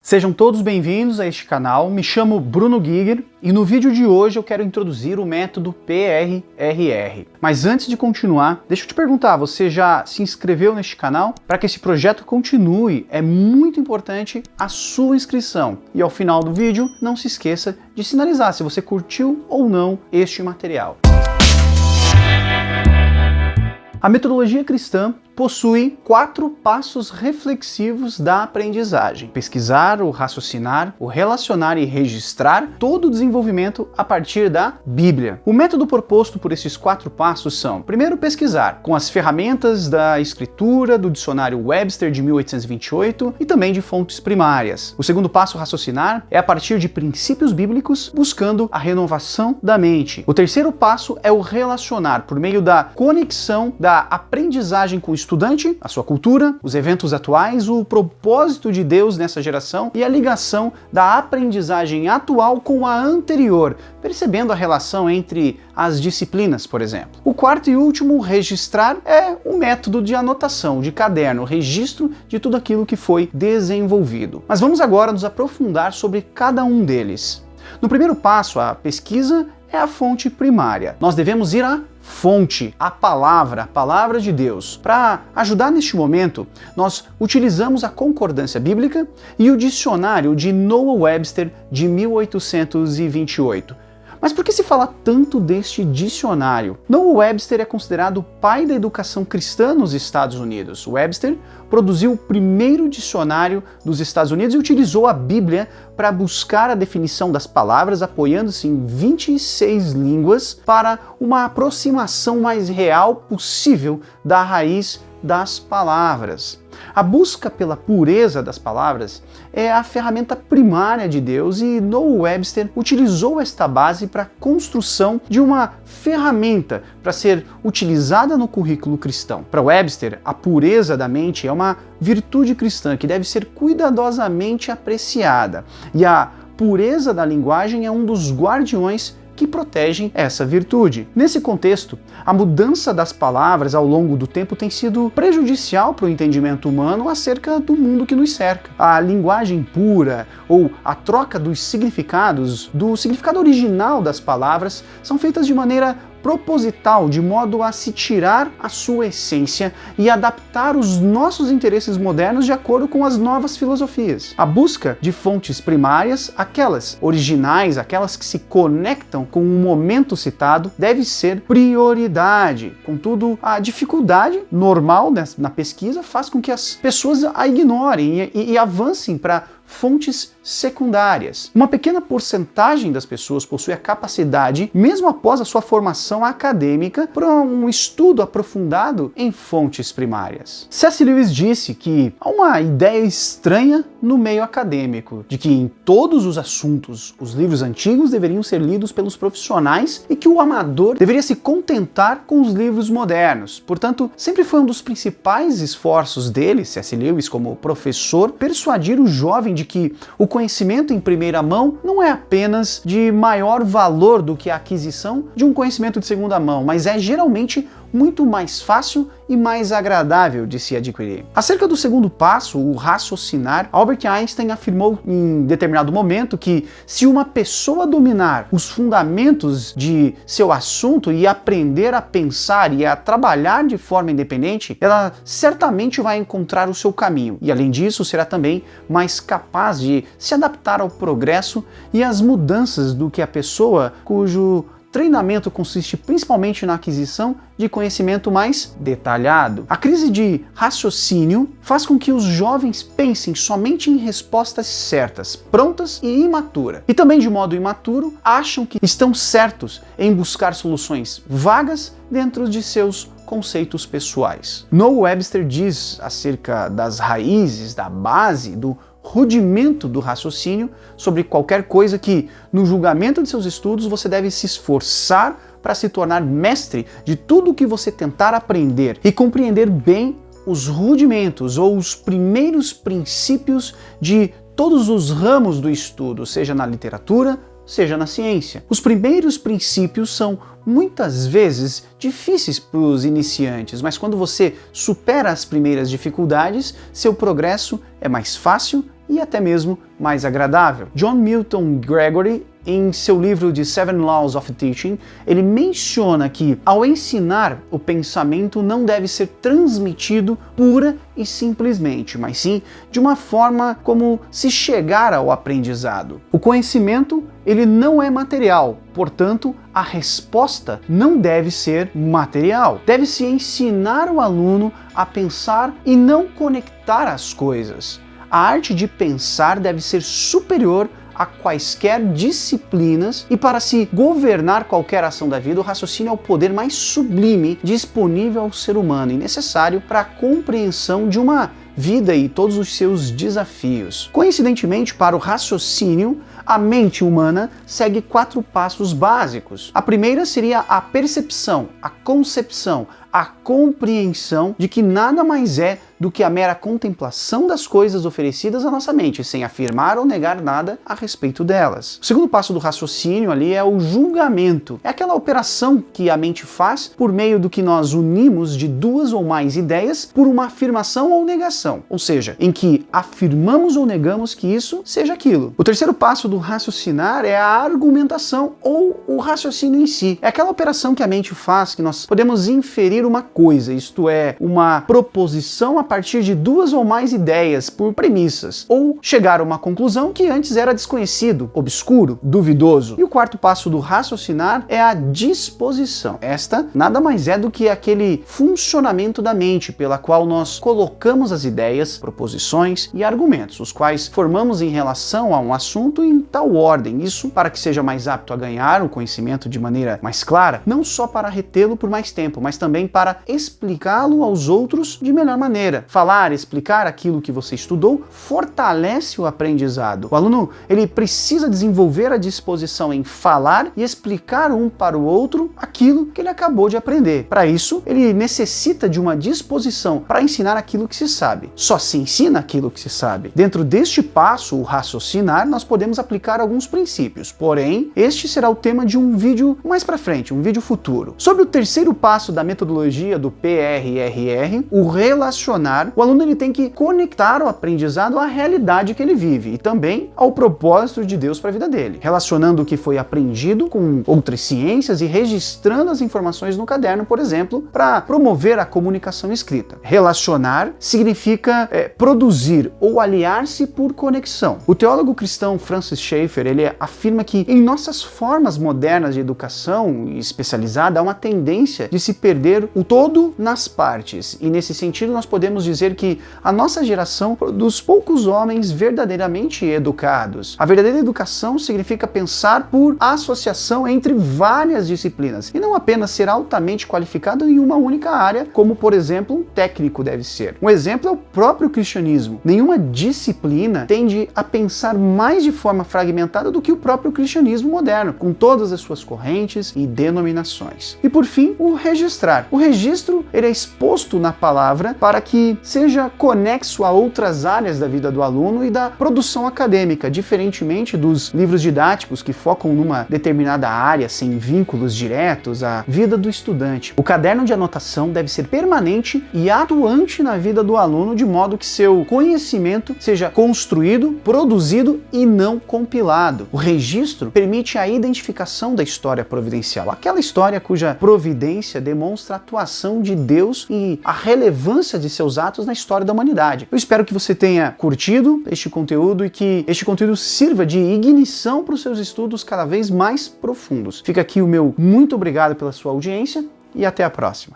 Sejam todos bem-vindos a este canal, me chamo Bruno Giger e no vídeo de hoje eu quero introduzir o método PRRR. Mas antes de continuar, deixa eu te perguntar, você já se inscreveu neste canal? Para que esse projeto continue, é muito importante a sua inscrição. E ao final do vídeo, não se esqueça de sinalizar se você curtiu ou não este material. A metodologia cristã possui 4 passos reflexivos da aprendizagem: pesquisar, o raciocinar, o relacionar e registrar todo o desenvolvimento a partir da Bíblia. O método proposto por esses 4 passos são: primeiro, pesquisar, com as ferramentas da escritura, do dicionário Webster de 1828 e também de fontes primárias. O segundo passo, raciocinar, é a partir de princípios bíblicos, buscando a renovação da mente. O terceiro passo é o relacionar, por meio da conexão da aprendizagem com o estudante, a sua cultura, os eventos atuais, o propósito de Deus nessa geração e a ligação da aprendizagem atual com a anterior, percebendo a relação entre as disciplinas, por exemplo. O quarto e último, registrar, é o método de anotação, de caderno, registro de tudo aquilo que foi desenvolvido. Mas vamos agora nos aprofundar sobre cada um deles. No primeiro passo, a pesquisa é a fonte primária. Nós devemos ir à fonte, a palavra de Deus. Para ajudar neste momento, nós utilizamos a concordância bíblica e o dicionário de Noah Webster de 1828. Mas por que se fala tanto deste dicionário? Noah Webster é considerado o pai da educação cristã nos Estados Unidos. Webster produziu o primeiro dicionário dos Estados Unidos e utilizou a Bíblia para buscar a definição das palavras, apoiando-se em 26 línguas para uma aproximação mais real possível da raiz das palavras. A busca pela pureza das palavras é a ferramenta primária de Deus e Noah Webster utilizou esta base para a construção de uma ferramenta para ser utilizada no currículo cristão. Para Webster, a pureza da mente é uma virtude cristã que deve ser cuidadosamente apreciada, e a pureza da linguagem é um dos guardiões que protegem essa virtude. Nesse contexto, a mudança das palavras ao longo do tempo tem sido prejudicial para o entendimento humano acerca do mundo que nos cerca. A linguagem pura ou a troca dos significados, do significado original das palavras, são feitas de maneira proposital, de modo a se tirar a sua essência e adaptar os nossos interesses modernos de acordo com as novas filosofias. A busca de fontes primárias, aquelas originais, aquelas que se conectam com o momento citado, deve ser prioridade. Contudo, a dificuldade normal na pesquisa faz com que as pessoas a ignorem e avancem para fontes secundárias. Uma pequena porcentagem das pessoas possui a capacidade, mesmo após a sua formação acadêmica, para um estudo aprofundado em fontes primárias. C.S. Lewis disse que há uma ideia estranha no meio acadêmico, de que em todos os assuntos os livros antigos deveriam ser lidos pelos profissionais e que o amador deveria se contentar com os livros modernos. Portanto, sempre foi um dos principais esforços dele, C.S. Lewis, como professor, persuadir o jovem de que o conhecimento em primeira mão não é apenas de maior valor do que a aquisição de um conhecimento de segunda mão, mas é geralmente muito mais fácil e mais agradável de se adquirir. Acerca do segundo passo, o raciocinar, Albert Einstein afirmou em determinado momento que se uma pessoa dominar os fundamentos de seu assunto e aprender a pensar e a trabalhar de forma independente, ela certamente vai encontrar o seu caminho e, além disso, será também mais capaz de se adaptar ao progresso e às mudanças do que a pessoa cujo treinamento consiste principalmente na aquisição de conhecimento mais detalhado. A crise de raciocínio faz com que os jovens pensem somente em respostas certas, prontas e imaturas. E também, de modo imaturo, acham que estão certos em buscar soluções vagas dentro de seus conceitos pessoais. Noah Webster diz acerca das raízes, da base, do rudimento do raciocínio sobre qualquer coisa que, no julgamento de seus estudos, você deve se esforçar para se tornar mestre de tudo o que você tentar aprender e compreender bem os rudimentos ou os primeiros princípios de todos os ramos do estudo, seja na literatura, seja na ciência. Os primeiros princípios são muitas vezes difíceis para os iniciantes, mas quando você supera as primeiras dificuldades, seu progresso é mais fácil e até mesmo mais agradável. John Milton Gregory, em seu livro de Seven Laws of Teaching, ele menciona que ao ensinar, o pensamento não deve ser transmitido pura e simplesmente, mas sim de uma forma como se chegar ao aprendizado. O conhecimento, ele não é material, portanto, a resposta não deve ser material. Deve-se ensinar o aluno a pensar e não conectar as coisas. A arte de pensar deve ser superior a quaisquer disciplinas, e para se governar qualquer ação da vida, o raciocínio é o poder mais sublime disponível ao ser humano e necessário para a compreensão de uma vida e todos os seus desafios. Coincidentemente, para o raciocínio, a mente humana segue 4 passos básicos. A primeira seria a percepção, a concepção, a compreensão de que nada mais é do que a mera contemplação das coisas oferecidas à nossa mente, sem afirmar ou negar nada a respeito delas. O segundo passo do raciocínio ali é o julgamento. É aquela operação que a mente faz por meio do que nós unimos de 2 ou mais ideias por uma afirmação ou negação, ou seja, em que afirmamos ou negamos que isso seja aquilo. O terceiro passo do raciocinar é a argumentação ou o raciocínio em si. É aquela operação que a mente faz, que nós podemos inferir uma coisa, isto é, uma proposição a partir de 2 ou mais ideias por premissas, ou chegar a uma conclusão que antes era desconhecido, obscuro, duvidoso. E o quarto passo do raciocinar é a disposição. Esta nada mais é do que aquele funcionamento da mente pela qual nós colocamos as ideias, proposições e argumentos, os quais formamos em relação a um assunto em tal ordem, isso para que seja mais apto a ganhar o conhecimento de maneira mais clara, não só para retê-lo por mais tempo, mas também para explicá-lo aos outros de melhor maneira. Falar, explicar aquilo que você estudou fortalece o aprendizado. O aluno, ele precisa desenvolver a disposição em falar e explicar um para o outro aquilo que ele acabou de aprender. Para isso, ele necessita de uma disposição para ensinar aquilo que se sabe. Só se ensina aquilo que se sabe. Dentro deste passo, o raciocinar, nós podemos aplicar alguns princípios. Porém, este será o tema de um vídeo mais para frente, um vídeo futuro. Sobre o terceiro passo da metodologia do PRRR, o relacionar, o aluno ele tem que conectar o aprendizado à realidade que ele vive e também ao propósito de Deus para a vida dele, relacionando o que foi aprendido com outras ciências e registrando as informações no caderno, por exemplo, para promover a comunicação escrita. Relacionar significa produzir ou aliar-se por conexão. O teólogo cristão Francis Schaeffer, ele afirma que em nossas formas modernas de educação especializada há uma tendência de se perder o todo nas partes, e nesse sentido nós podemos dizer que a nossa geração produz poucos homens verdadeiramente educados. A verdadeira educação significa pensar por associação entre várias disciplinas e não apenas ser altamente qualificado em uma única área, como por exemplo um técnico deve ser. Um exemplo é o próprio cristianismo. Nenhuma disciplina tende a pensar mais de forma fragmentada do que o próprio cristianismo moderno, com todas as suas correntes e denominações. E por fim, o registrar. O registro ele é exposto na palavra para que seja conexo a outras áreas da vida do aluno e da produção acadêmica, diferentemente dos livros didáticos que focam numa determinada área sem vínculos diretos à vida do estudante. O caderno de anotação deve ser permanente e atuante na vida do aluno, de modo que seu conhecimento seja construído, produzido e não compilado. O registro permite a identificação da história providencial, aquela história cuja providência demonstra a atuação de Deus e a relevância de seus atos na história da humanidade. Eu espero que você tenha curtido este conteúdo e que este conteúdo sirva de ignição para os seus estudos cada vez mais profundos. Fica aqui o meu muito obrigado pela sua audiência e até a próxima.